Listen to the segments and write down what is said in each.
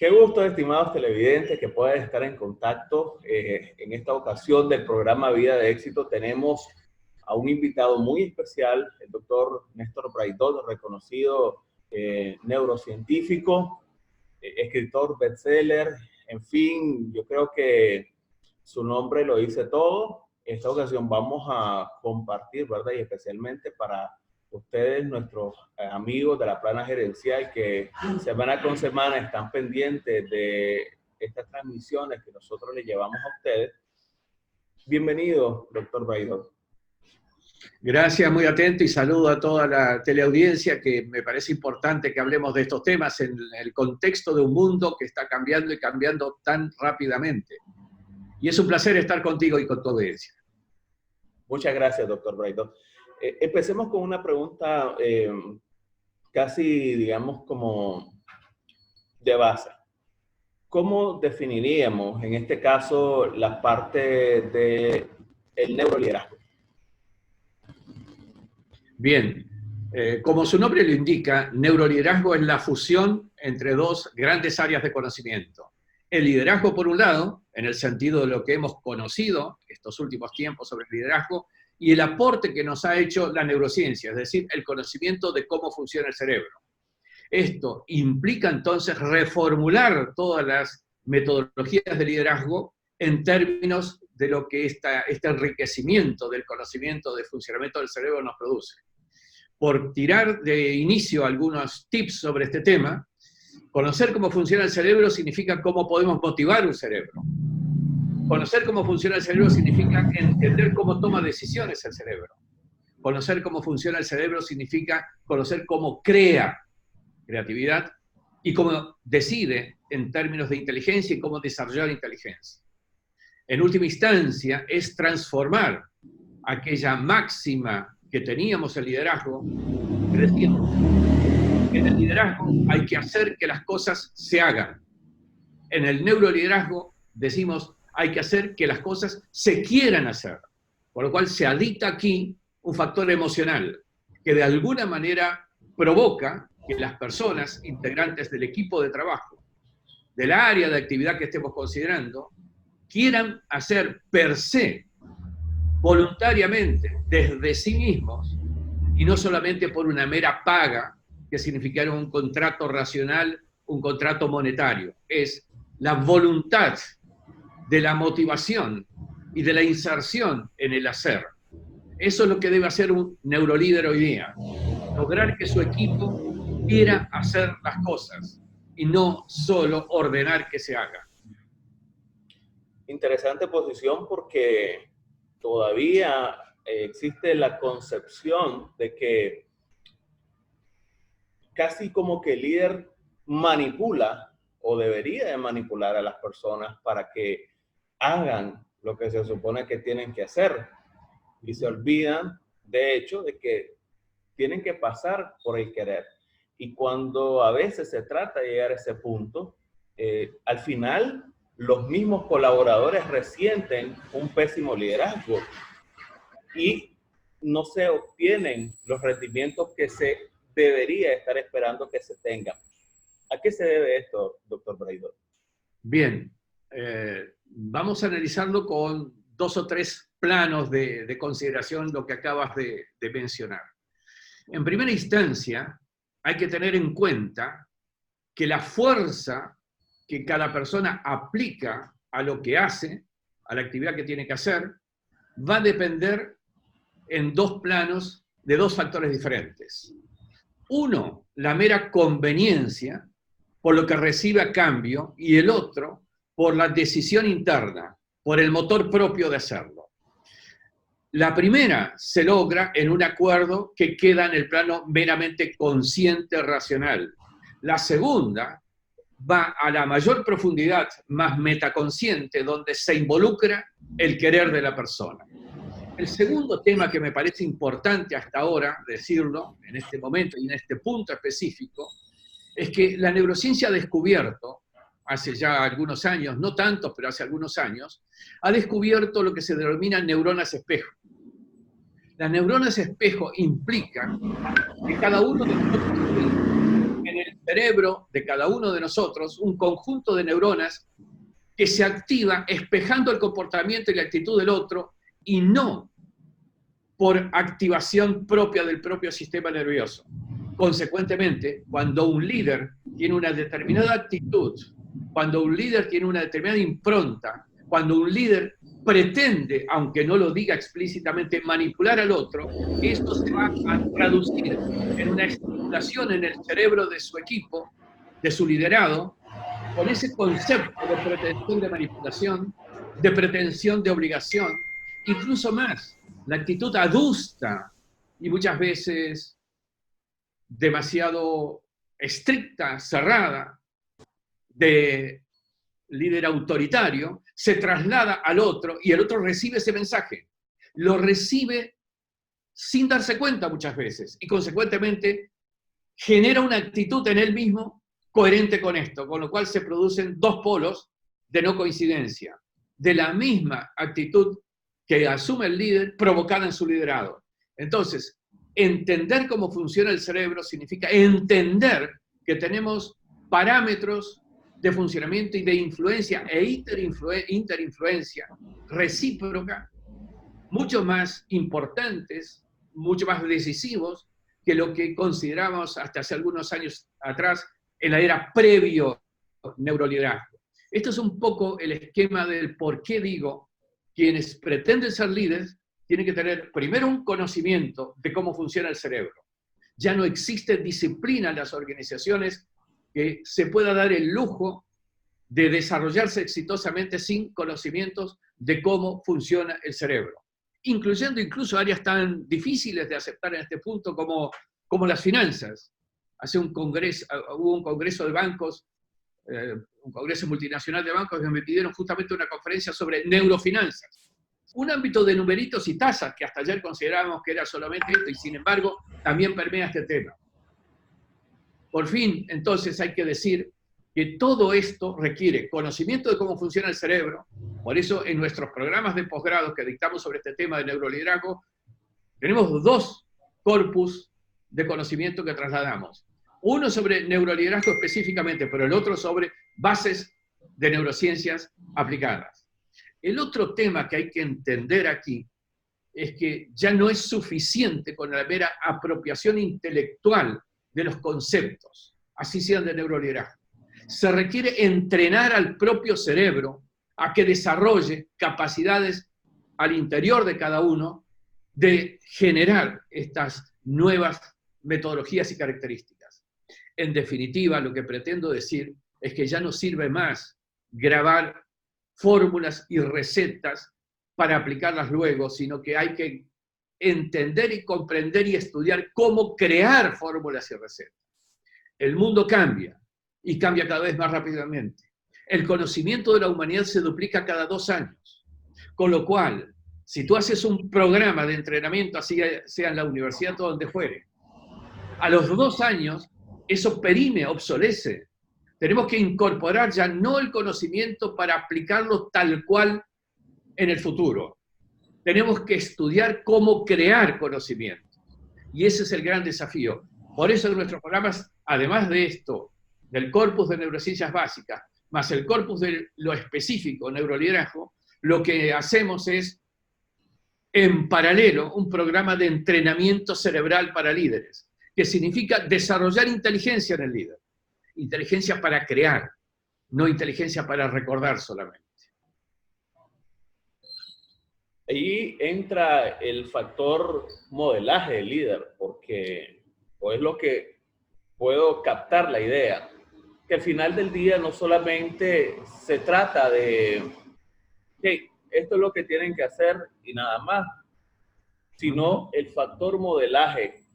Qué gusto, estimados televidentes, que puedan estar en contacto. En esta ocasión del programa Vida de Éxito tenemos a un invitado muy especial, el doctor Néstor Braidot, reconocido neurocientífico, escritor bestseller, en fin, yo creo que su nombre lo dice todo. En esta ocasión vamos a compartir, ¿verdad? Y especialmente para ustedes, nuestros amigos de la plana gerencial que semana con semana están pendientes de estas transmisiones que nosotros les llevamos a ustedes. Bienvenido, doctor Braidot. Gracias, muy atento, y saludo a toda la teleaudiencia, que me parece importante que hablemos de estos temas en el contexto de un mundo que está cambiando y cambiando tan rápidamente. Y es un placer estar contigo y con tu audiencia. Muchas gracias, doctor Braidot. Empecemos con una pregunta casi, digamos, como de base. ¿Cómo definiríamos, en este caso, la parte del neuroliderazgo? Bien, como su nombre lo indica, neuroliderazgo es la fusión entre dos grandes áreas de conocimiento. El liderazgo, por un lado, en el sentido de lo que hemos conocido estos últimos tiempos sobre el liderazgo, y el aporte que nos ha hecho la neurociencia, es decir, el conocimiento de cómo funciona el cerebro. Esto implica entonces reformular todas las metodologías de liderazgo en términos de lo que este enriquecimiento del conocimiento del funcionamiento del cerebro nos produce. Por tirar de inicio algunos tips sobre este tema, conocer cómo funciona el cerebro significa cómo podemos motivar un cerebro. Conocer cómo funciona el cerebro significa entender cómo toma decisiones el cerebro. Conocer cómo funciona el cerebro significa conocer cómo crea creatividad y cómo decide en términos de inteligencia y cómo desarrollar inteligencia. En última instancia, es transformar aquella máxima que teníamos en liderazgo, creciendo. En el liderazgo hay que hacer que las cosas se hagan. En el neuroliderazgo decimos hay que hacer que las cosas se quieran hacer. Por lo cual se adicta aquí un factor emocional que de alguna manera provoca que las personas integrantes del equipo de trabajo, del área de actividad que estemos considerando, quieran hacer per se, voluntariamente, desde sí mismos, y no solamente por una mera paga que significara un contrato racional, un contrato monetario. Es la voluntad de la motivación y de la inserción en el hacer. Eso es lo que debe hacer un neurolíder hoy día. Lograr que su equipo quiera hacer las cosas y no solo ordenar que se haga. Interesante posición, porque todavía existe la concepción de que casi como que el líder manipula o debería de manipular a las personas para que hagan lo que se supone que tienen que hacer, y se olvidan, de hecho, de que tienen que pasar por el querer. Y cuando a veces se trata de llegar a ese punto, al final los mismos colaboradores resienten un pésimo liderazgo y no se obtienen los rendimientos que se debería estar esperando que se tengan. ¿A qué se debe esto, doctor Braidot? Bien, vamos a analizarlo con dos o tres planos de consideración lo que acabas de mencionar. En primera instancia, hay que tener en cuenta que la fuerza que cada persona aplica a lo que hace, a la actividad que tiene que hacer, va a depender en dos planos de dos factores diferentes. Uno, la mera conveniencia por lo que recibe a cambio, y el otro, por la decisión interna, por el motor propio de hacerlo. La primera se logra en un acuerdo que queda en el plano meramente consciente, racional. La segunda va a la mayor profundidad, más metaconsciente, donde se involucra el querer de la persona. El segundo tema que me parece importante hasta ahora decirlo, en este momento y en este punto específico, es que la neurociencia ha descubierto, hace ya algunos años, no tantos, pero hace algunos años, ha descubierto lo que se denomina neuronas espejo. Las neuronas espejo implican que cada uno de nosotros en el cerebro de cada uno de nosotros un conjunto de neuronas que se activa espejando el comportamiento y la actitud del otro y no por activación propia del propio sistema nervioso. Consecuentemente, cuando un líder tiene una determinada actitud, cuando un líder tiene una determinada impronta, cuando un líder pretende, aunque no lo diga explícitamente, manipular al otro, esto se va a traducir en una estimulación en el cerebro de su equipo, de su liderado, con ese concepto de pretensión de manipulación, de pretensión de obligación, incluso más, la actitud adusta y muchas veces demasiado estricta, cerrada, de líder autoritario, se traslada al otro y el otro recibe ese mensaje. Lo recibe sin darse cuenta muchas veces y consecuentemente genera una actitud en él mismo coherente con esto, con lo cual se producen dos polos de no coincidencia, de la misma actitud que asume el líder provocada en su liderado. Entonces, entender cómo funciona el cerebro significa entender que tenemos parámetros de funcionamiento y de influencia e interinfluencia recíproca mucho más importantes, mucho más decisivos que lo que consideramos hasta hace algunos años atrás en la era previo neuroliderazgo. Esto es un poco el esquema del por qué digo quienes pretenden ser líderes tienen que tener primero un conocimiento de cómo funciona el cerebro. Ya no existe disciplina en las organizaciones que se pueda dar el lujo de desarrollarse exitosamente sin conocimientos de cómo funciona el cerebro, incluyendo incluso áreas tan difíciles de aceptar en este punto como las finanzas. Hubo un congreso de bancos, un congreso multinacional de bancos, donde me pidieron justamente una conferencia sobre neurofinanzas. Un ámbito de numeritos y tasas que hasta ayer considerábamos que era solamente esto y sin embargo también permea este tema. Por fin, entonces hay que decir que todo esto requiere conocimiento de cómo funciona el cerebro. Por eso en nuestros programas de posgrado que dictamos sobre este tema de neuroliderazgo, tenemos dos corpus de conocimiento que trasladamos. Uno sobre neuroliderazgo específicamente, pero el otro sobre bases de neurociencias aplicadas. El otro tema que hay que entender aquí es que ya no es suficiente con la mera apropiación intelectual de los conceptos, así sean de neuroliderazgo. Se requiere entrenar al propio cerebro a que desarrolle capacidades al interior de cada uno de generar estas nuevas metodologías y características. En definitiva, lo que pretendo decir es que ya no sirve más grabar fórmulas y recetas para aplicarlas luego, sino que hay que entender y comprender y estudiar cómo crear fórmulas y recetas. El mundo cambia y cambia cada vez más rápidamente. El conocimiento de la humanidad se duplica cada 2 años, con lo cual, si tú haces un programa de entrenamiento, así sea en la universidad o donde fuere, a los 2 años eso perime, obsolece. Tenemos que incorporar ya no el conocimiento para aplicarlo tal cual en el futuro. Tenemos que estudiar cómo crear conocimiento. Y ese es el gran desafío. Por eso en nuestros programas, además de esto, del corpus de neurociencias básicas, más el corpus de lo específico, neuroliderazgo, lo que hacemos es, en paralelo, un programa de entrenamiento cerebral para líderes, que significa desarrollar inteligencia en el líder. Inteligencia para crear, no inteligencia para recordar solamente. Ahí entra el factor modelaje del líder, porque o es lo que puedo captar la idea, que al final del día no solamente se trata de hey, esto es lo que tienen que hacer y nada más, sino el factor modelaje.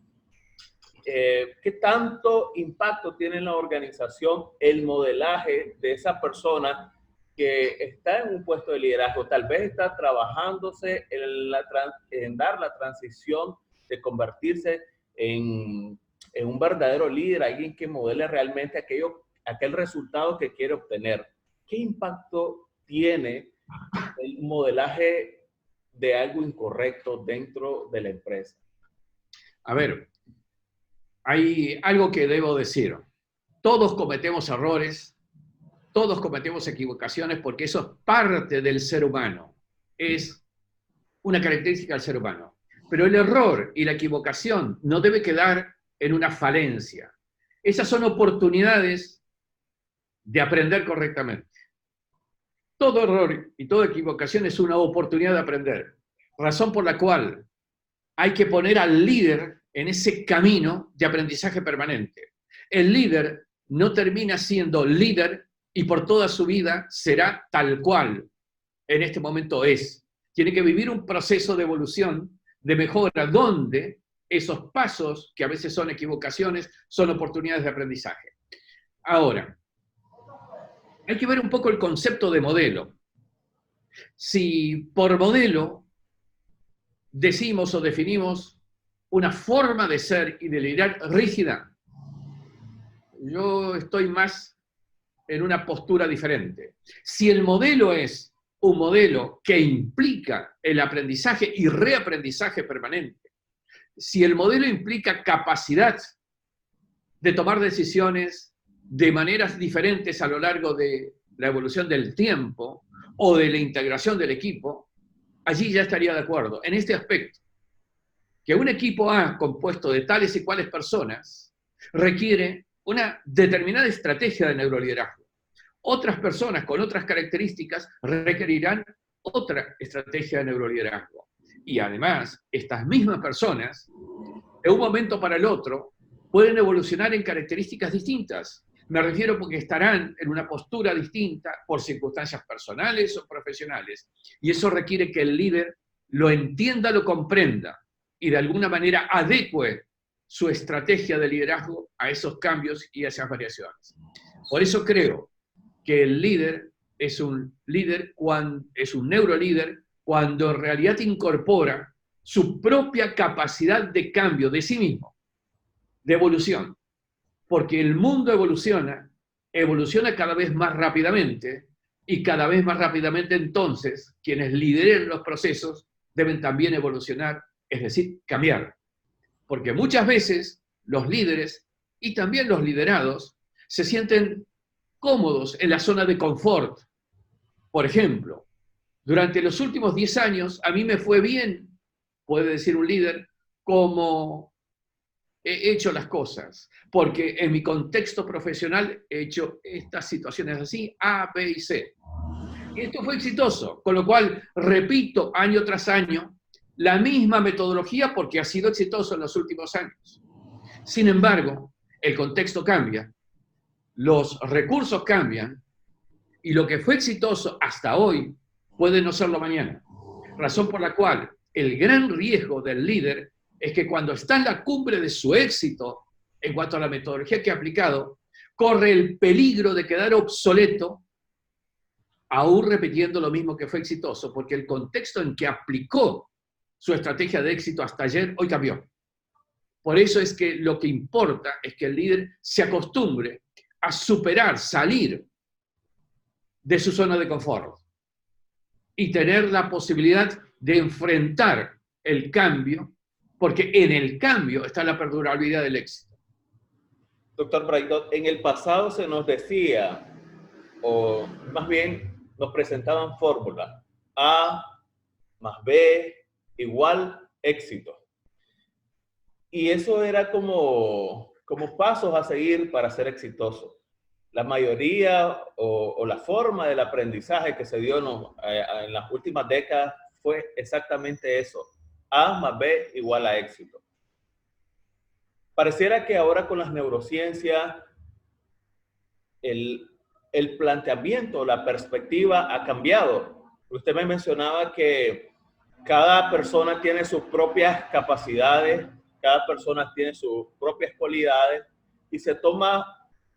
¿Qué tanto impacto tiene en la organización el modelaje de esa persona que está en un puesto de liderazgo? Tal vez está trabajándose en dar la transición de convertirse en un verdadero líder, alguien que modele realmente aquel resultado que quiere obtener. ¿Qué impacto tiene el modelaje de algo incorrecto dentro de la empresa? A ver, hay algo que debo decir. Todos cometemos errores, todos cometemos equivocaciones porque eso es parte del ser humano. Es una característica del ser humano. Pero el error y la equivocación no debe quedar en una falencia. Esas son oportunidades de aprender correctamente. Todo error y toda equivocación es una oportunidad de aprender. Razón por la cual hay que poner al líder en ese camino de aprendizaje permanente. El líder no termina siendo líder y por toda su vida será tal cual en este momento es. Tiene que vivir un proceso de evolución, de mejora, donde esos pasos, que a veces son equivocaciones, son oportunidades de aprendizaje. Ahora, hay que ver un poco el concepto de modelo. Si por modelo decimos o definimos una forma de ser y de liderar rígida, yo estoy más en una postura diferente. Si el modelo es un modelo que implica el aprendizaje y reaprendizaje permanente, si el modelo implica capacidad de tomar decisiones de maneras diferentes a lo largo de la evolución del tiempo o de la integración del equipo, allí ya estaría de acuerdo. En este aspecto, que un equipo A compuesto de tales y cuales personas requiere una determinada estrategia de neuroliderazgo. Otras personas con otras características requerirán otra estrategia de neuroliderazgo. Y además, estas mismas personas, de un momento para el otro, pueden evolucionar en características distintas. Me refiero porque estarán en una postura distinta por circunstancias personales o profesionales. Y eso requiere que el líder lo entienda, lo comprenda y de alguna manera adecue su estrategia de liderazgo a esos cambios y a esas variaciones. Por eso creo que el líder es un neurolíder cuando en realidad incorpora su propia capacidad de cambio de sí mismo, de evolución. Porque el mundo evoluciona cada vez más rápidamente, y cada vez más rápidamente entonces quienes lideren los procesos deben también evolucionar, es decir, cambiar. Porque muchas veces los líderes y también los liderados se sienten cómodos en la zona de confort. Por ejemplo, durante los últimos 10 años a mí me fue bien, puede decir un líder, como he hecho las cosas, porque en mi contexto profesional he hecho estas situaciones así, A, B y C. Y esto fue exitoso, con lo cual repito año tras año la misma metodología porque ha sido exitoso en los últimos años. Sin embargo, el contexto cambia, los recursos cambian, y lo que fue exitoso hasta hoy puede no serlo mañana. Razón por la cual el gran riesgo del líder es que cuando está en la cumbre de su éxito, en cuanto a la metodología que ha aplicado, corre el peligro de quedar obsoleto, aún repitiendo lo mismo que fue exitoso, porque el contexto en que aplicó su estrategia de éxito hasta ayer, hoy cambió. Por eso es que lo que importa es que el líder se acostumbre a superar, salir de su zona de confort y tener la posibilidad de enfrentar el cambio, porque en el cambio está la perdurabilidad del éxito. Doctor Braidot, en el pasado se nos decía, o más bien nos presentaban fórmulas, A más B igual éxito. Y eso era como pasos a seguir para ser exitoso. La mayoría o la forma del aprendizaje que se dio en las últimas décadas fue exactamente eso. A más B igual a éxito. Pareciera que ahora con las neurociencias el planteamiento, la perspectiva ha cambiado. Usted me mencionaba que cada persona tiene sus propias capacidades, cada persona tiene sus propias cualidades y se toma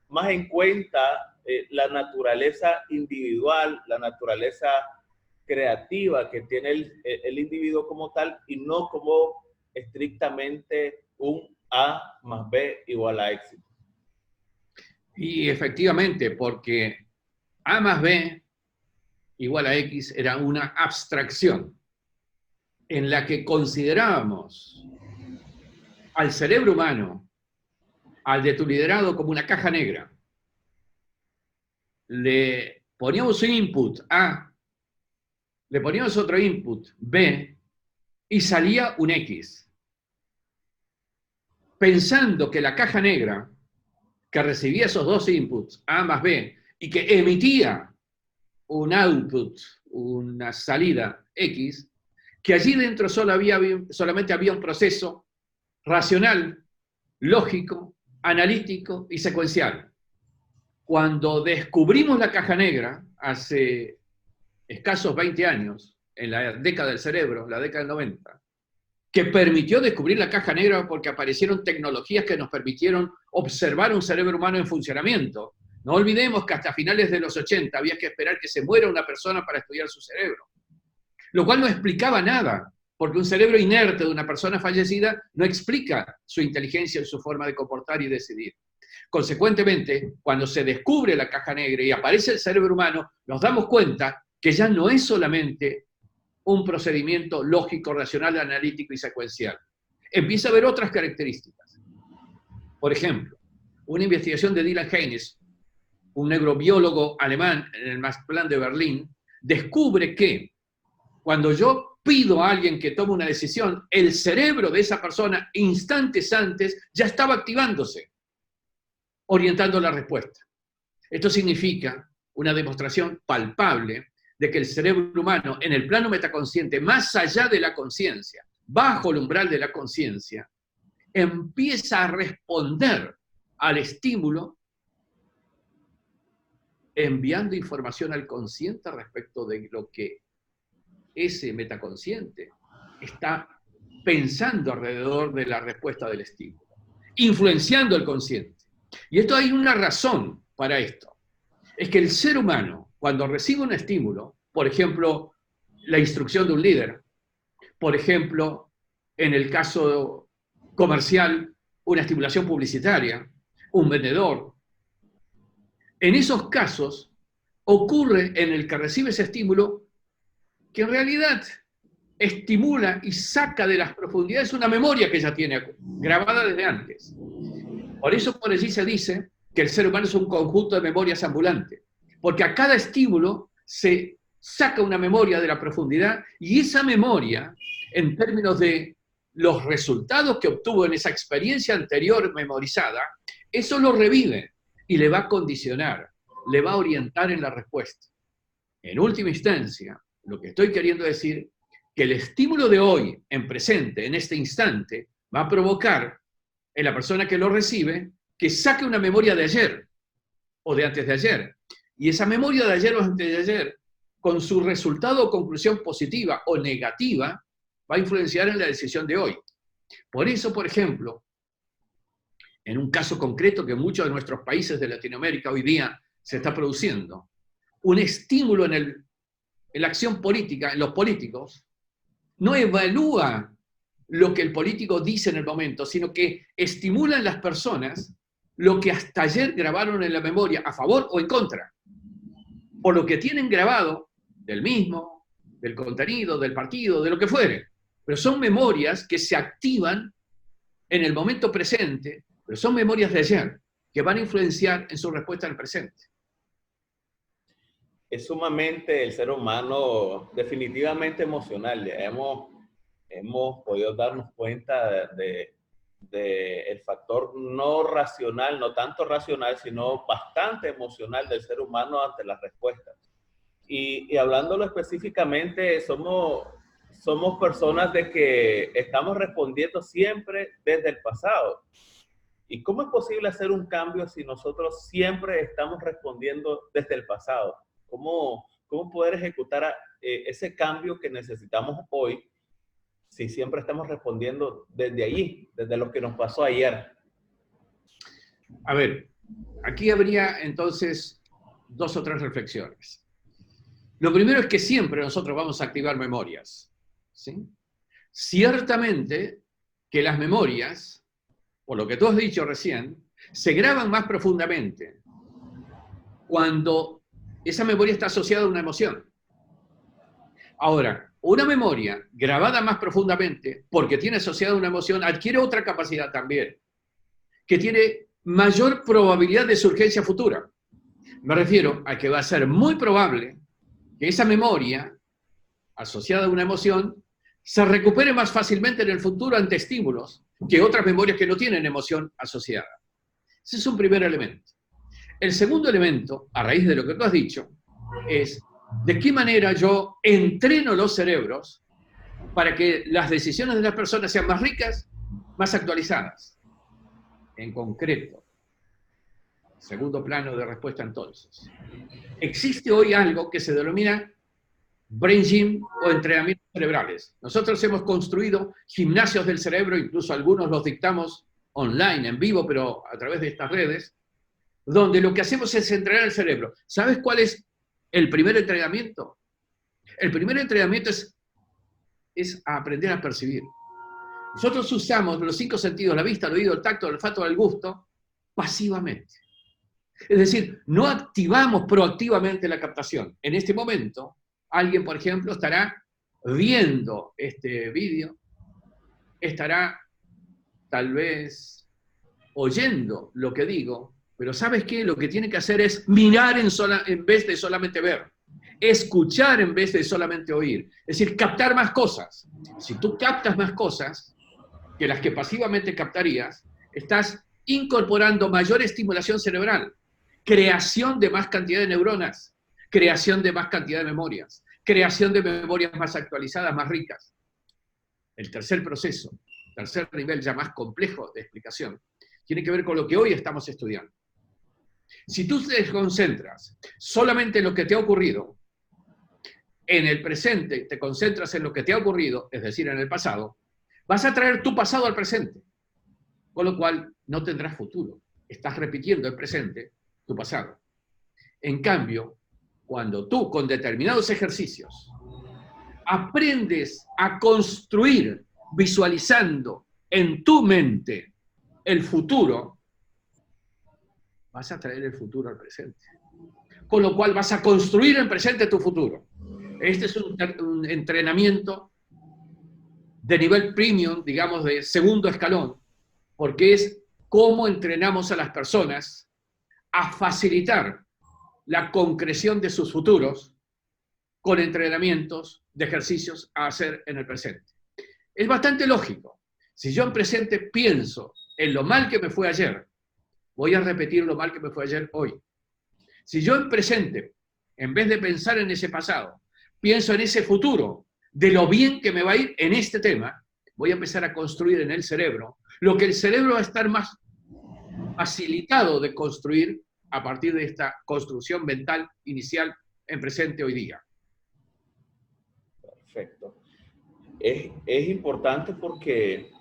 más en cuenta la naturaleza individual, la naturaleza creativa que tiene el individuo como tal y no como estrictamente un A más B igual a éxito. Y efectivamente, porque A más B igual a X era una abstracción en la que considerábamos al cerebro humano, al de tu liderazgo como una caja negra. Le poníamos un input A, le poníamos otro input B, y salía un X. Pensando que la caja negra, que recibía esos dos inputs, A más B, y que emitía un output, una salida X, que allí dentro solamente había un proceso racional, lógico, analítico y secuencial. Cuando descubrimos la caja negra, hace escasos 20 años, en la década del cerebro, la década del 90, que permitió descubrir la caja negra porque aparecieron tecnologías que nos permitieron observar un cerebro humano en funcionamiento. No olvidemos que hasta finales de los 80 había que esperar que se muera una persona para estudiar su cerebro, lo cual no explicaba nada, porque un cerebro inerte de una persona fallecida no explica su inteligencia y su forma de comportar y decidir. Consecuentemente, cuando se descubre la caja negra y aparece el cerebro humano, nos damos cuenta que ya no es solamente un procedimiento lógico, racional, analítico y secuencial. Empieza a haber otras características. Por ejemplo, una investigación de Dylan Haynes, un neurobiólogo alemán en el Max Planck de Berlín, descubre que cuando yo pido a alguien que tome una decisión, el cerebro de esa persona, instantes antes, ya estaba activándose, orientando la respuesta. Esto significa una demostración palpable de que el cerebro humano, en el plano metaconsciente, más allá de la conciencia, bajo el umbral de la conciencia, empieza a responder al estímulo enviando información al consciente respecto de lo que ese metaconsciente está pensando alrededor de la respuesta del estímulo, influenciando el consciente. Y esto hay una razón para esto. Es que el ser humano, cuando recibe un estímulo, por ejemplo, la instrucción de un líder, por ejemplo, en el caso comercial, una estimulación publicitaria, un vendedor, en esos casos ocurre en el que recibe ese estímulo que en realidad estimula y saca de las profundidades una memoria que ya tiene grabada desde antes. Por eso por allí se dice que el ser humano es un conjunto de memorias ambulantes, porque a cada estímulo se saca una memoria de la profundidad y esa memoria, en términos de los resultados que obtuvo en esa experiencia anterior memorizada, eso lo revive y le va a condicionar, le va a orientar en la respuesta. En última instancia, lo que estoy queriendo decir, que el estímulo de hoy, en presente, en este instante, va a provocar en la persona que lo recibe que saque una memoria de ayer o de antes de ayer. Y esa memoria de ayer o antes de ayer, con su resultado o conclusión positiva o negativa, va a influenciar en la decisión de hoy. Por eso, por ejemplo, en un caso concreto que en muchos de nuestros países de Latinoamérica hoy día se está produciendo, un estímulo en la acción política, en los políticos, no evalúa lo que el político dice en el momento, sino que estimula en las personas lo que hasta ayer grabaron en la memoria, a favor o en contra, por lo que tienen grabado del mismo, del contenido, del partido, de lo que fuere. Pero son memorias que se activan en el momento presente, pero son memorias de ayer, que van a influenciar en su respuesta en el presente. Es sumamente el ser humano definitivamente emocional. Hemos podido darnos cuenta de el factor no racional, no tanto racional, sino bastante emocional del ser humano ante las respuestas. Y hablándolo específicamente, somos personas de que estamos respondiendo siempre desde el pasado. ¿Y cómo es posible hacer un cambio si nosotros siempre estamos respondiendo desde el pasado? ¿Cómo poder ejecutar ese cambio que necesitamos hoy si siempre estamos respondiendo desde allí, desde lo que nos pasó ayer? A ver, aquí habría entonces dos o tres reflexiones. Lo primero es que siempre nosotros vamos a activar memorias, ¿sí? Ciertamente que las memorias, por lo que tú has dicho recién, se graban más profundamente cuando esa memoria está asociada a una emoción. Ahora, una memoria grabada más profundamente, porque tiene asociada una emoción, adquiere otra capacidad también, que tiene mayor probabilidad de surgencia futura. Me refiero a que va a ser muy probable que esa memoria asociada a una emoción se recupere más fácilmente en el futuro ante estímulos que otras memorias que no tienen emoción asociada. Ese es un primer elemento. El segundo elemento, a raíz de lo que tú has dicho, es de qué manera yo entreno los cerebros para que las decisiones de las personas sean más ricas, más actualizadas. En concreto, segundo plano de respuesta entonces, existe hoy algo que se denomina brain gym o entrenamientos cerebrales. Nosotros hemos construido gimnasios del cerebro, incluso algunos los dictamos online, en vivo, pero a través de estas redes, donde lo que hacemos es entrenar el cerebro. ¿Sabes cuál es el primer entrenamiento? El primer entrenamiento es aprender a percibir. Nosotros usamos los 5 sentidos, la vista, el oído, el tacto, el olfato, el gusto, pasivamente. Es decir, no activamos proactivamente la captación. En este momento, alguien, por ejemplo, estará viendo este vídeo, estará tal vez oyendo lo que digo, pero ¿sabes qué? Lo que tiene que hacer es mirar en vez de solamente ver, escuchar en vez de solamente oír, es decir, captar más cosas. Si tú captas más cosas que las que pasivamente captarías, estás incorporando mayor estimulación cerebral, creación de más cantidad de neuronas, creación de más cantidad de memorias, creación de memorias más actualizadas, más ricas. El tercer proceso, tercer nivel ya más complejo de explicación, tiene que ver con lo que hoy estamos estudiando. Si tú te concentras solamente en lo que te ha ocurrido, en el presente te concentras en lo que te ha ocurrido, es decir, en el pasado, vas a traer tu pasado al presente, con lo cual no tendrás futuro. Estás repitiendo el presente, tu pasado. En cambio, cuando tú con determinados ejercicios aprendes a construir visualizando en tu mente el futuro, vas a traer el futuro al presente. Con lo cual vas a construir en presente tu futuro. Este es un entrenamiento de nivel premium, digamos, de segundo escalón, porque es cómo entrenamos a las personas a facilitar la concreción de sus futuros con entrenamientos de ejercicios a hacer en el presente. Es bastante lógico. Si yo en presente pienso en lo mal que me fue ayer, voy a repetir lo mal que me fue ayer hoy. Si yo en presente, en vez de pensar en ese pasado, pienso en ese futuro, de lo bien que me va a ir en este tema, voy a empezar a construir en el cerebro lo que el cerebro va a estar más facilitado de construir a partir de esta construcción mental inicial en presente hoy día. Perfecto. Es importante porque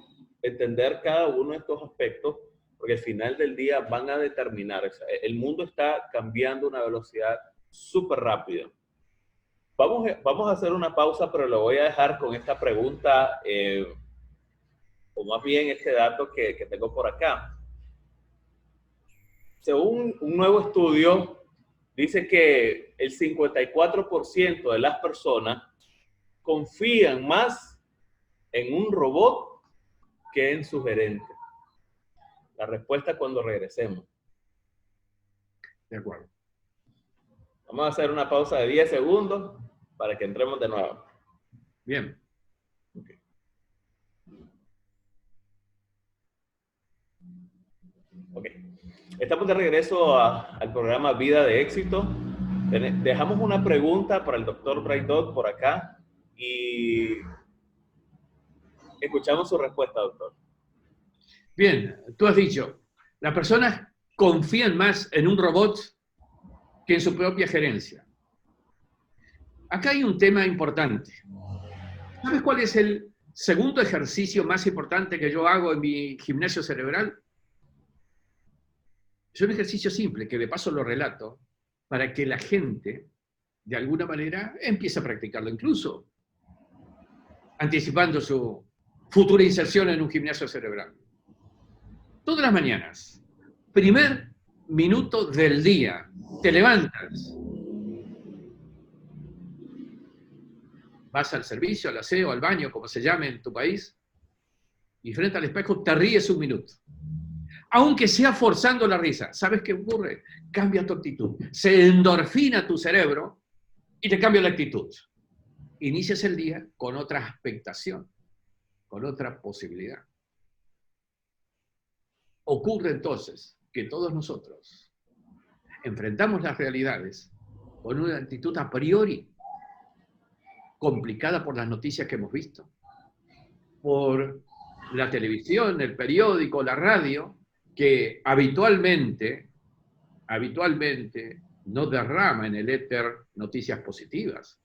entender cada uno de estos aspectos, porque al final del día van a determinar, o sea, el mundo está cambiando a una velocidad súper rápida. Vamos a hacer una pausa, pero lo voy a dejar con esta pregunta, o más bien este dato que tengo por acá. Según un nuevo estudio, dice que el 54% de las personas confían más en un robot que en su gerente. La respuesta cuando regresemos. De acuerdo. Vamos a hacer una pausa de 10 segundos para que entremos de nuevo. Bien. Okay. Estamos de regreso al programa Vida de Éxito. Dejamos una pregunta para el doctor Braidot por acá y escuchamos su respuesta, doctor. Bien, tú has dicho, las personas confían más en un robot que en su propia gerencia. Acá hay un tema importante. ¿Sabes cuál es el segundo ejercicio más importante que yo hago en mi gimnasio cerebral? Es un ejercicio simple, que de paso lo relato, para que la gente, de alguna manera, empiece a practicarlo, incluso anticipando su futura inserción en un gimnasio cerebral. Todas las mañanas, primer minuto del día, te levantas, vas al servicio, al aseo, al baño, como se llame en tu país, y frente al espejo te ríes un minuto. aunque sea forzando la risa. ¿Sabes qué ocurre? Cambia tu actitud. Se endorfina tu cerebro y te cambia la actitud. Inicias el día con otra expectación, con otra posibilidad. Ocurre entonces que todos nosotros enfrentamos las realidades con una actitud a priori complicada por las noticias que hemos visto, por la televisión, el periódico, la radio, que habitualmente no derrama en el éter noticias positivas.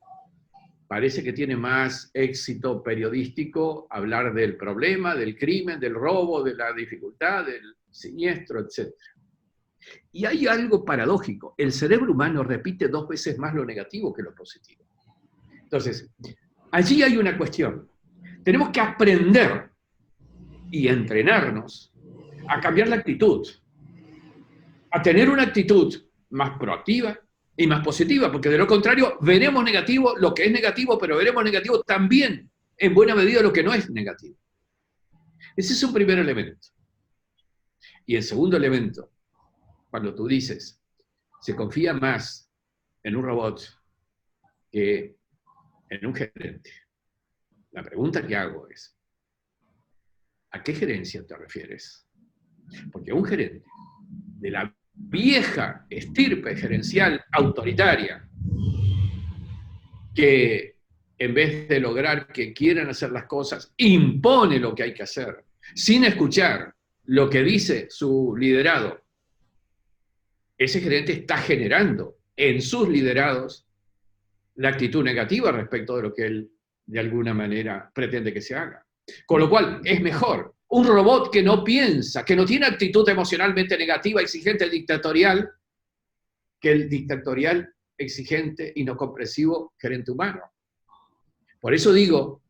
Parece que tiene más éxito periodístico hablar del problema, del crimen, del robo, de la dificultad, del siniestro, etc. Y hay algo paradójico. El cerebro humano repite 2 veces más lo negativo que lo positivo. Entonces, allí hay una cuestión. Tenemos que aprender y entrenarnos a cambiar la actitud, a tener una actitud más proactiva y más positiva, porque de lo contrario veremos negativo lo que es negativo, pero veremos negativo también, en buena medida, lo que no es negativo. Ese es un primer elemento. Y el segundo elemento, cuando tú dices, se confía más en un robot que en un gerente. La pregunta que hago es, ¿a qué gerencia te refieres? Porque un gerente de la vieja estirpe gerencial autoritaria, que en vez de lograr que quieran hacer las cosas, impone lo que hay que hacer, sin escuchar lo que dice su liderado, ese gerente está generando en sus liderados la actitud negativa respecto de lo que él de alguna manera pretende que se haga. Con lo cual, es mejor un robot que no piensa, que no tiene actitud emocionalmente negativa, exigente, dictatorial, que el dictatorial, exigente y no comprensivo gerente humano. Por eso digo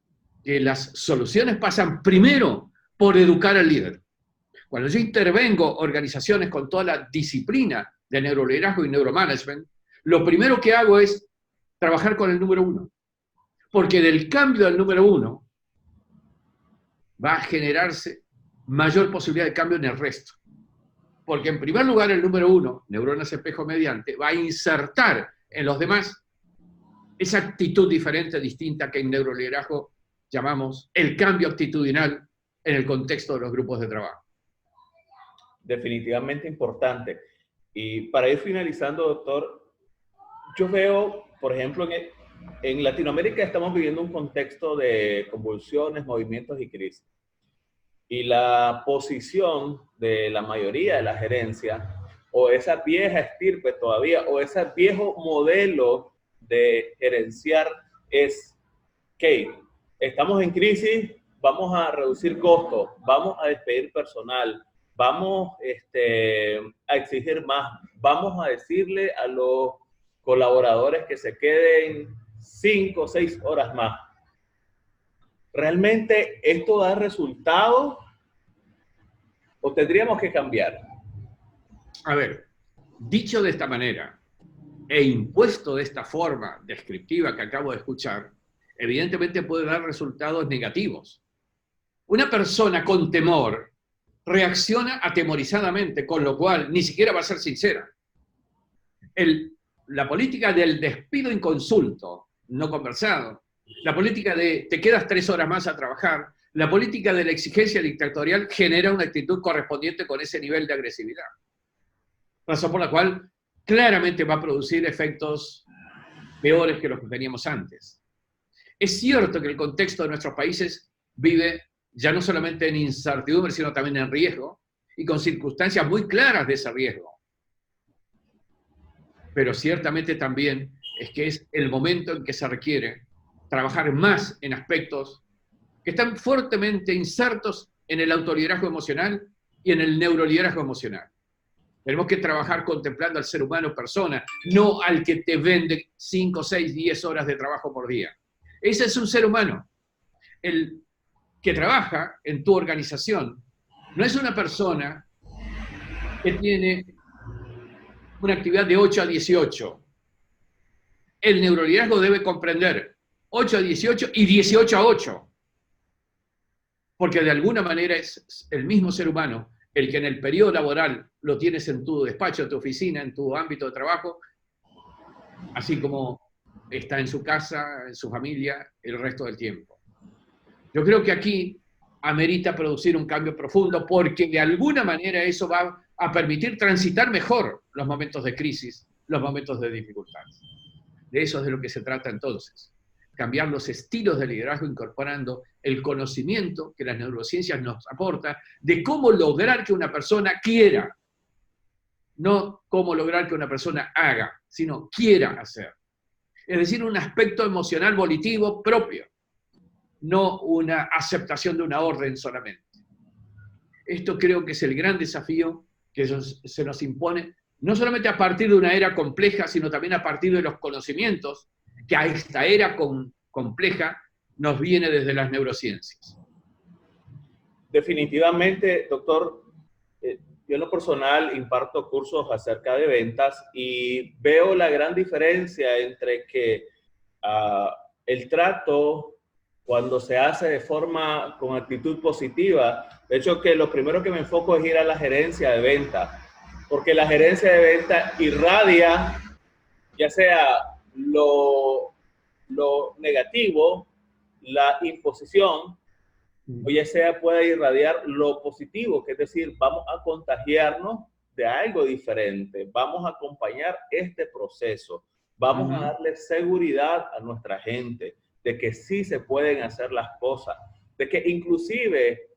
que las soluciones pasan primero por educar al líder. Cuando yo intervengo organizaciones con toda la disciplina de neuroliderazgo y neuromanagement, lo primero que hago es trabajar con el número 1. Porque del cambio del número 1 va a generarse mayor posibilidad de cambio en el resto. Porque en primer lugar el número 1, neuronas espejo mediante, va a insertar en los demás esa actitud diferente, distinta, que en neuroliderazgo llamamos el cambio actitudinal en el contexto de los grupos de trabajo. Definitivamente importante. Y para ir finalizando, doctor, yo veo, por ejemplo, en Latinoamérica estamos viviendo un contexto de convulsiones, movimientos y crisis. Y la posición de la mayoría de la gerencia, o esa vieja estirpe todavía, o ese viejo modelo de gerenciar es que estamos en crisis, vamos a reducir costos, vamos a despedir personal, vamos a exigir más, vamos a decirle a los colaboradores que se queden 5 o 6 horas más. ¿Realmente esto da resultado o tendríamos que cambiar? A ver, dicho de esta manera e impuesto de esta forma descriptiva que acabo de escuchar, evidentemente puede dar resultados negativos. Una persona con temor reacciona atemorizadamente, con lo cual ni siquiera va a ser sincera. La política del despido inconsulto, no conversado, la política de te quedas 3 horas más a trabajar, la política de la exigencia dictatorial genera una actitud correspondiente con ese nivel de agresividad. Razón por la cual claramente va a producir efectos peores que los que teníamos antes. Es cierto que el contexto de nuestros países vive ya no solamente en incertidumbre, sino también en riesgo, y con circunstancias muy claras de ese riesgo. Pero ciertamente también es que es el momento en que se requiere trabajar más en aspectos que están fuertemente insertos en el autoliderazgo emocional y en el neuroliderazgo emocional. Tenemos que trabajar contemplando al ser humano persona, no al que te vende 5, 6, 10 horas de trabajo por día. Ese es un ser humano. El que trabaja en tu organización no es una persona que tiene una actividad de 8 a 18. El neuroliderazgo debe comprender 8 a 18 y 18 a 8. Porque de alguna manera es el mismo ser humano el que en el periodo laboral lo tienes en tu despacho, en tu oficina, en tu ámbito de trabajo, así como está en su casa, en su familia, el resto del tiempo. Yo creo que aquí amerita producir un cambio profundo porque de alguna manera eso va a permitir transitar mejor los momentos de crisis, los momentos de dificultad. De eso es de lo que se trata entonces. Cambiar los estilos de liderazgo incorporando el conocimiento que las neurociencias nos aportan de cómo lograr que una persona quiera, no cómo lograr que una persona haga, sino quiera hacer. Es decir, un aspecto emocional volitivo propio, no una aceptación de una orden solamente. Esto creo que es el gran desafío que se nos impone, no solamente a partir de una era compleja, sino también a partir de los conocimientos que a esta era compleja nos viene desde las neurociencias. Definitivamente, doctor, yo en lo personal imparto cursos acerca de ventas y veo la gran diferencia entre que el trato, cuando se hace de forma con actitud positiva, de hecho que lo primero que me enfoco es ir a la gerencia de venta, porque la gerencia de venta irradia ya sea lo negativo, la imposición, o ya sea puede irradiar lo positivo, que es decir, vamos a contagiarnos de algo diferente, vamos a acompañar este proceso, vamos a darle seguridad a nuestra gente de que sí se pueden hacer las cosas, de que inclusive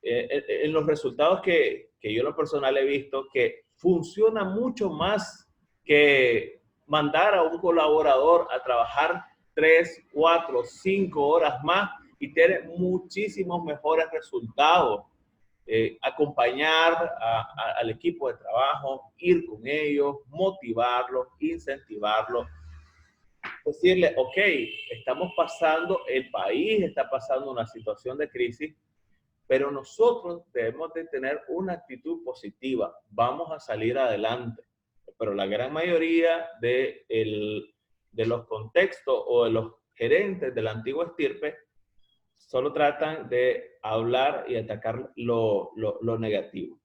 en los resultados que yo en lo personal he visto, que funciona mucho más que mandar a un colaborador a trabajar 3, 4, 5 horas más y tener muchísimos mejores resultados. Acompañar al equipo de trabajo, ir con ellos, motivarlos, incentivarlos, decirle, ok, estamos pasando, el país está pasando una situación de crisis, pero nosotros debemos de tener una actitud positiva, vamos a salir adelante. Pero la gran mayoría de los contextos o de los gerentes de la antigua estirpe solo tratan de hablar y atacar lo negativo.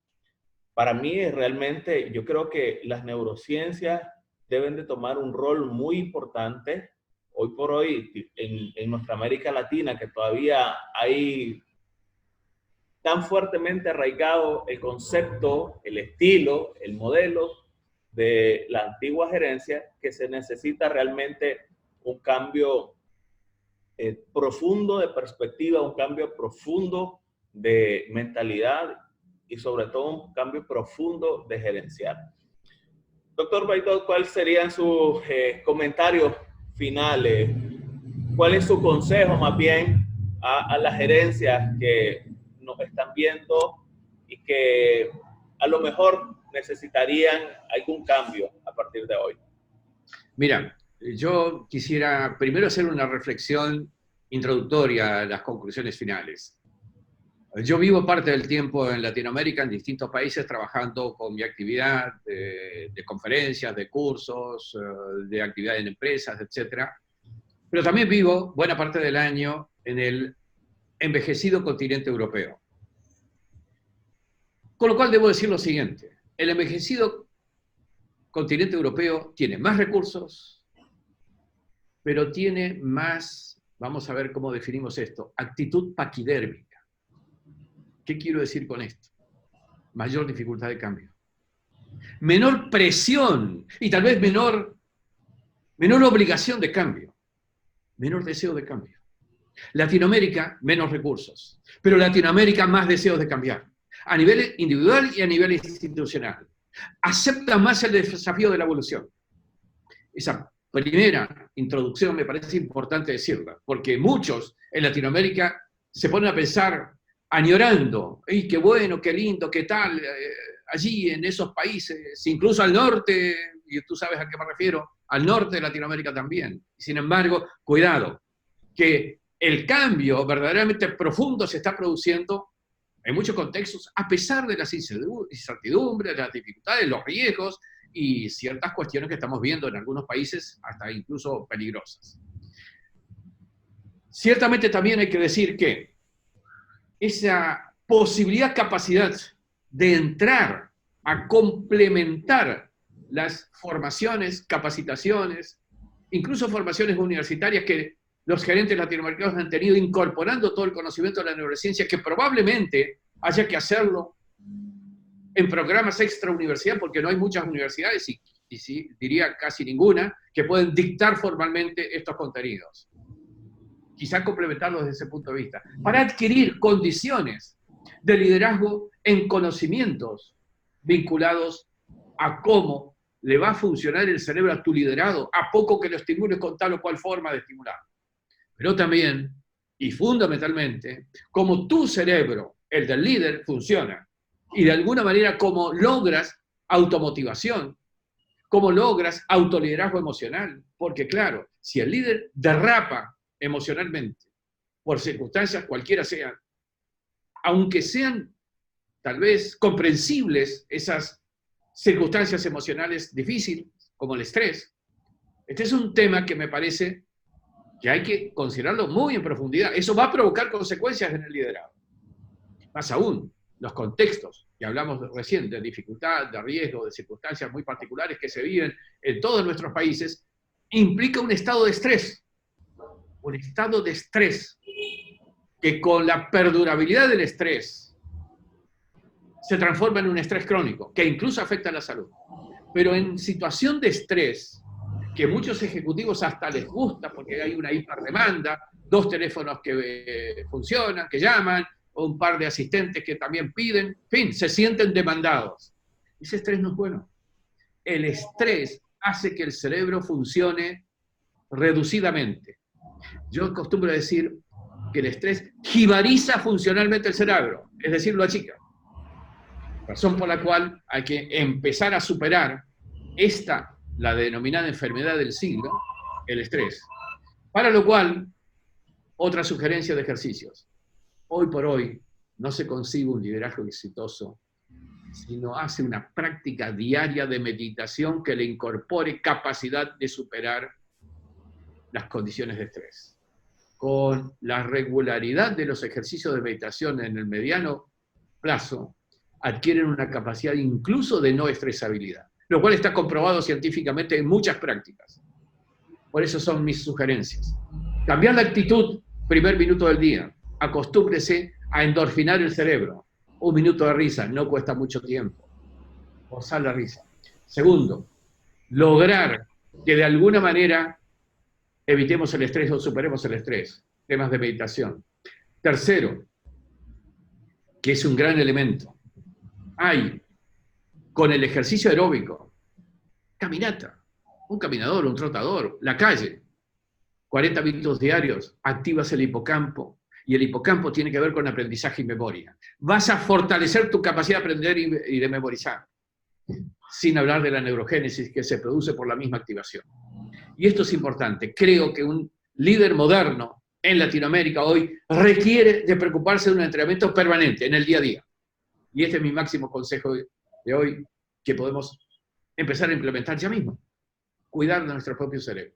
Para mí realmente, yo creo que las neurociencias deben de tomar un rol muy importante. Hoy por hoy, en nuestra América Latina, que todavía hay tan fuertemente arraigado el concepto, el estilo, el modelo de la antigua gerencia, que se necesita realmente un cambio profundo de perspectiva, un cambio profundo de mentalidad y sobre todo un cambio profundo de gerenciar. Doctor Baidot, ¿cuáles serían sus comentarios finales? ¿Cuál es su consejo más bien a las gerencias que nos están viendo y que a lo mejor necesitarían algún cambio a partir de hoy? Mira, yo quisiera primero hacer una reflexión introductoria a las conclusiones finales. Yo vivo parte del tiempo en Latinoamérica, en distintos países, trabajando con mi actividad de conferencias, de cursos, de actividad en empresas, etc. Pero también vivo buena parte del año en el envejecido continente europeo. Con lo cual debo decir lo siguiente, el envejecido continente europeo tiene más recursos, pero tiene más, vamos a ver cómo definimos esto, actitud paquidérmica. ¿Qué quiero decir con esto? Mayor dificultad de cambio. Menor presión y tal vez menor obligación de cambio. Menor deseo de cambio. Latinoamérica, menos recursos. Pero Latinoamérica, más deseos de cambiar. A nivel individual y a nivel institucional. Acepta más el desafío de la evolución. Esa primera introducción me parece importante decirla, porque muchos en Latinoamérica se ponen a pensar añorando, ¡ay, qué bueno, qué lindo, qué tal! Allí en esos países, incluso al norte, y tú sabes a qué me refiero, al norte de Latinoamérica también. Sin embargo, cuidado, que el cambio verdaderamente profundo se está produciendo en muchos contextos, a pesar de las incertidumbres, de las dificultades, los riesgos y ciertas cuestiones que estamos viendo en algunos países, hasta incluso peligrosas. Ciertamente también hay que decir que esa posibilidad, capacidad de entrar a complementar las formaciones, capacitaciones, incluso formaciones universitarias que los gerentes latinoamericanos han tenido, incorporando todo el conocimiento de la neurociencia, que probablemente haya que hacerlo en programas extra universidad, porque no hay muchas universidades, y sí, diría casi ninguna, que pueden dictar formalmente estos contenidos. Quizás complementarlos desde ese punto de vista, para adquirir condiciones de liderazgo en conocimientos vinculados a cómo le va a funcionar el cerebro a tu liderado, a poco que lo estimules con tal o cual forma de estimular. Pero también, y fundamentalmente, cómo tu cerebro, el del líder, funciona. Y de alguna manera, cómo logras automotivación, cómo logras autoliderazgo emocional. Porque claro, si el líder derrapa emocionalmente, por circunstancias cualquiera sean, aunque sean tal vez comprensibles esas circunstancias emocionales difíciles, como el estrés, este es un tema que me parece que hay que considerarlo muy en profundidad. Eso va a provocar consecuencias en el liderazgo. Más aún, los contextos que hablamos recién, de dificultad, de riesgo, de circunstancias muy particulares que se viven en todos nuestros países, implica un estado de estrés. Un estado de estrés que con la perdurabilidad del estrés se transforma en un estrés crónico, que incluso afecta a la salud. Pero en situación de estrés, que muchos ejecutivos hasta les gusta porque hay una hiperdemanda, 2 teléfonos que funcionan, que llaman, o un par de asistentes que también piden, en fin, se sienten demandados. Ese estrés no es bueno. El estrés hace que el cerebro funcione reducidamente. Yo acostumbro a decir que el estrés jibariza funcionalmente el cerebro, es decir, lo achica. Razón por la cual hay que empezar a superar la denominada enfermedad del siglo, el estrés. Para lo cual, otra sugerencia de ejercicios. Hoy por hoy no se consigue un liderazgo exitoso si no hace una práctica diaria de meditación que le incorpore capacidad de superar las condiciones de estrés. Con la regularidad de los ejercicios de meditación en el mediano plazo, adquieren una capacidad incluso de no estresabilidad, lo cual está comprobado científicamente en muchas prácticas. Por eso son mis sugerencias. Cambiar la actitud, primer minuto del día. Acostúmbrese a endorfinar el cerebro. 1 minuto de risa, no cuesta mucho tiempo. Gozar la risa. Segundo, lograr que de alguna manera evitemos el estrés o superemos el estrés. Temas de meditación. Tercero, que es un gran elemento. Hay, con el ejercicio aeróbico, caminata, un caminador, un trotador, la calle, 40 minutos diarios, activas el hipocampo, y el hipocampo tiene que ver con aprendizaje y memoria. Vas a fortalecer tu capacidad de aprender y de memorizar, sin hablar de la neurogénesis que se produce por la misma activación. Y esto es importante. Creo que un líder moderno en Latinoamérica hoy requiere de preocuparse de un entrenamiento permanente en el día a día. Y este es mi máximo consejo de hoy, que podemos empezar a implementar ya mismo. Cuidar de nuestro propio cerebro.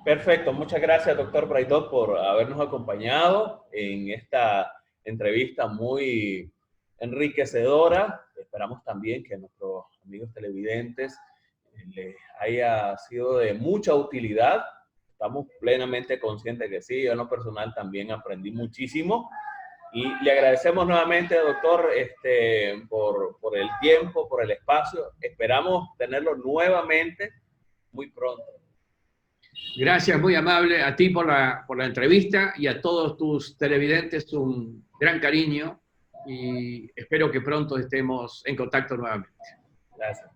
Perfecto, muchas gracias, doctor Braidot, por habernos acompañado en esta entrevista muy enriquecedora. Esperamos también que a nuestros amigos televidentes les haya sido de mucha utilidad. Estamos plenamente conscientes que sí. Yo en lo personal también aprendí muchísimo. Y le agradecemos nuevamente, doctor, por el tiempo, por el espacio. Esperamos tenerlo nuevamente muy pronto. Gracias, muy amable a ti por la entrevista y a todos tus televidentes un gran cariño y espero que pronto estemos en contacto nuevamente. Gracias.